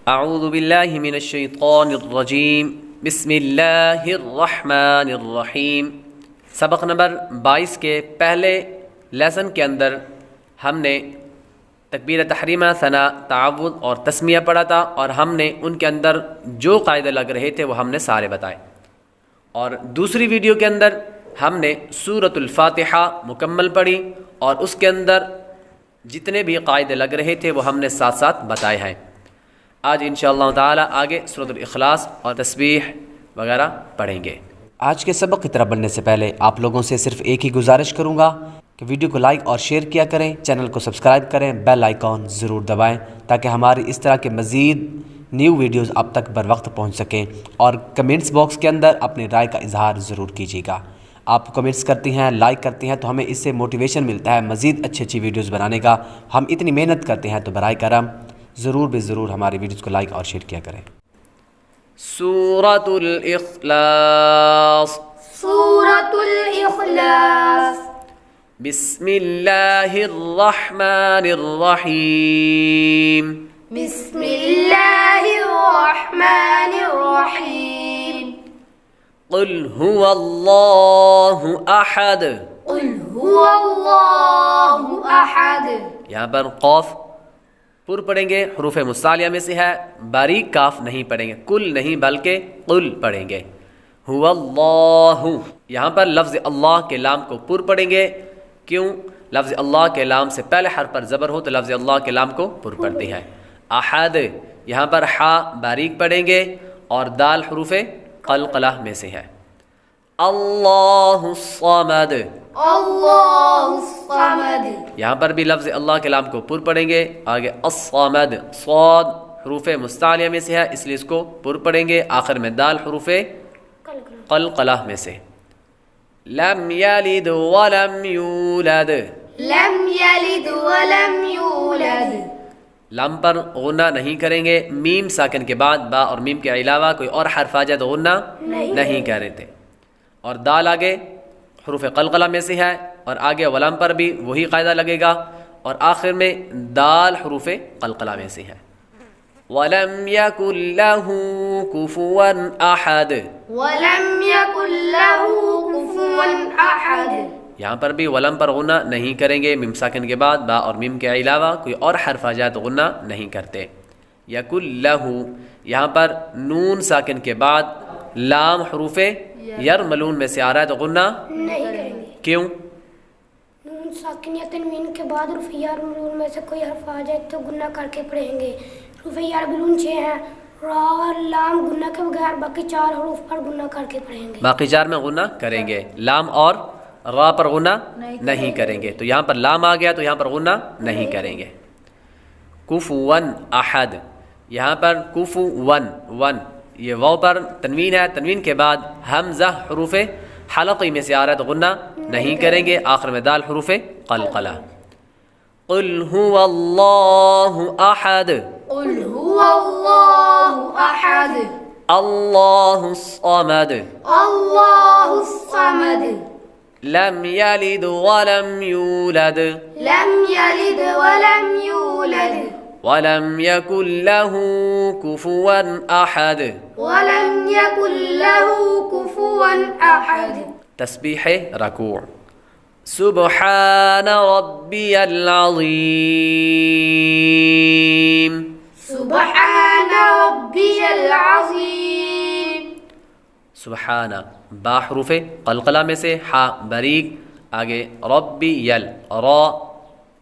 اعوذ باللہ من الشیطان الرجیم بسم اللہ الرحمن الرحیم۔ سبق نمبر 22 کے پہلے لیسن کے اندر ہم نے تکبیر تحریمہ، ثنا، تعوذ اور تسمیہ پڑھا تھا، اور ہم نے ان کے اندر جو قاعدے لگ رہے تھے وہ ہم نے سارے بتائے۔ اور دوسری ویڈیو کے اندر ہم نے سورۃ الفاتحہ مکمل پڑھی اور اس کے اندر جتنے بھی قاعدے لگ رہے تھے وہ ہم نے ساتھ ساتھ بتائے ہیں۔ آج انشاءاللہ تعالی آگے سورۃ الاخلاص اور تسبیح وغیرہ پڑھیں گے۔ آج کے سبق کی طرف بڑھنے سے پہلے آپ لوگوں سے صرف ایک ہی گزارش کروں گا کہ ویڈیو کو لائک اور شیئر کیا کریں، چینل کو سبسکرائب کریں، بیل آئیکن ضرور دبائیں تاکہ ہماری اس طرح کے مزید نیو ویڈیوز آپ تک بر وقت پہنچ سکیں، اور کمنٹس باکس کے اندر اپنی رائے کا اظہار ضرور کیجیے گا۔ آپ کمنٹس کرتی ہیں، لائک کرتی ہیں تو ہمیں اس سے موٹیویشن ملتا ہے مزید اچھی ویڈیوز بنانے کا۔ ہم اتنی محنت کرتے ہیں تو برائے کرم ضرور ضرور ہماری ویڈیوز کو لائک اور شیئر کیا کریں۔ سورۃ الاخلاص۔ سورۃ الاخلاص۔ بسم اللہ الرحمن الرحیم۔ بسم اللہ الرحمن الرحیم۔ قل هو اللہ احد۔ قل هو اللہ احد۔ یہاں پر قاف پر پڑھیں گے، حروف مستعلیہ میں سے ہے، باریک کاف نہیں پڑھیں گے، کل نہیں بلکہ قل پڑھیں گے۔ هو اللہ، یہاں پر لفظ اللہ کے لام کو پر پڑھیں گے۔ کیوں؟ لفظ اللہ کے لام سے پہلے حرف پر زبر ہو تو لفظ اللہ کے لام کو پر پڑتی ہے۔ احد، یہاں پر حا باریک پڑھیں گے اور دال حروف قلقلہ میں سے ہے۔ اللہ الصمد۔ اللہ الصمد۔ یہاں پر بھی لفظ اللہ کے لام کو پر پڑھیں گے۔ آگے الصمد، صاد حروف مستعلیہ میں سے ہے اس لیے اس کو پر پڑھیں گے، آخر میں دال حروف قلقلہ میں سے۔ لم یلد ولم یولد۔ لم یلد ولم یولد۔ لام پر غنہ نہیں کریں گے، میم ساکن کے بعد با اور میم کے علاوہ کوئی اور حرف آ جائے تو غنہ نہیں کر رہے تھے۔ اور دال آگے حروف قلقلہ میں سے ہے، اور آگے ولم پر بھی وہی قاعدہ لگے گا، اور آخر میں دال حروف قلقلہ میں سے ہے۔ وَلَمْ يَكُنْ لَهُ كُفُوًا أَحَدٌ۔ وَلَمْ يَكُنْ لَهُ كُفُوًا أَحَدٌ۔ یہاں پر بھی ولم پر غنہ نہیں کریں گے، میم ساکن کے بعد با اور میم کے علاوہ کوئی اور حرف آ جائے تو غنہ نہیں کرتے۔ یکن لہو، یہاں پر نون ساکن کے بعد لام حروف یرملون میں سے آ رہا ہے تو غنہ نہیں کریں گے۔ کیوں؟ نون ساکن یا تنوین کے بعد حروف یرملون میں سے کوئی حرف آ جائے تو گنہ کر کے پڑھیں گے۔ حروف یرملون 6 ہیں، را اور لام گنہ کے بغیر باقی 4 حروف پر گنہ کر کے پڑھیں گے۔ باقی 4 میں غنہ کریں گے، لام اور را پر غنہ نہیں کریں گے، تو یہاں پر لام آ گیا تو یہاں پر غنہ نہیں کریں گے۔ کفواً احد، یہاں پر کفواً، ون یہ واو پر تنوین ہے، تنوین کے بعد حمزہ حروف حلقی میں سے آ رہا ہے تو غنہ نہیں کریں گے، آخر میں دال حروف قلقلہ۔ قل هو اللہ احد۔ قل هو اللہ احد۔ اللہ الصمد۔ اللہ الصمد۔ لم یلد ولم یولد لم یلد ولم یولد۔ ولم یکن له کفوا احد۔ ولم یکن له کفوا احد۔ تسبیح رکوع۔ سبحان ربی العظیم۔ سبحان ربی العظیم۔ سبحان با حروف قلقلہ میں سے، ہا باریک، آگے ربی یل، را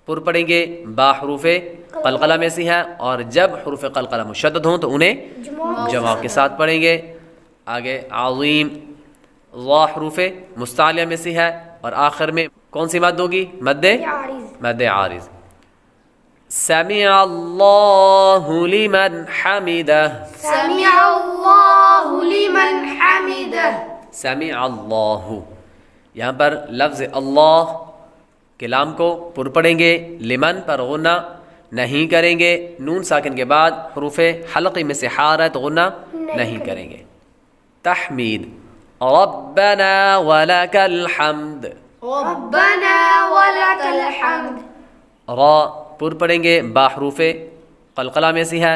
پر پڑھیں گے، با حروف قلقلہ میں سے ہے، اور جب حروف قلقلہ مشدد ہوں تو انہیں جمع کے ساتھ پڑھیں گے۔ آگے عظیم، ضا حروف مستعلیہ میں سے ہے، اور آخر میں کون سی مد ہوگی؟ مد عارض۔ سمع اللہ لمن حمدہ۔ سمع اللہ لمن حمدہ۔ سمع اللہ، یہاں پر لفظ اللہ کے لام کو پر پڑھیں گے، لمن پر غنہ نہیں کریں گے، نون ساکن کے بعد حروف حلقی میں سے حار ہے تو غنہ نہیں کریں گے۔ تحمید، ربنا ولک الحمد۔ ربنا ولک الحمد۔ را پر پڑھیں گے، با حروف قلقلہ میں سے ہے،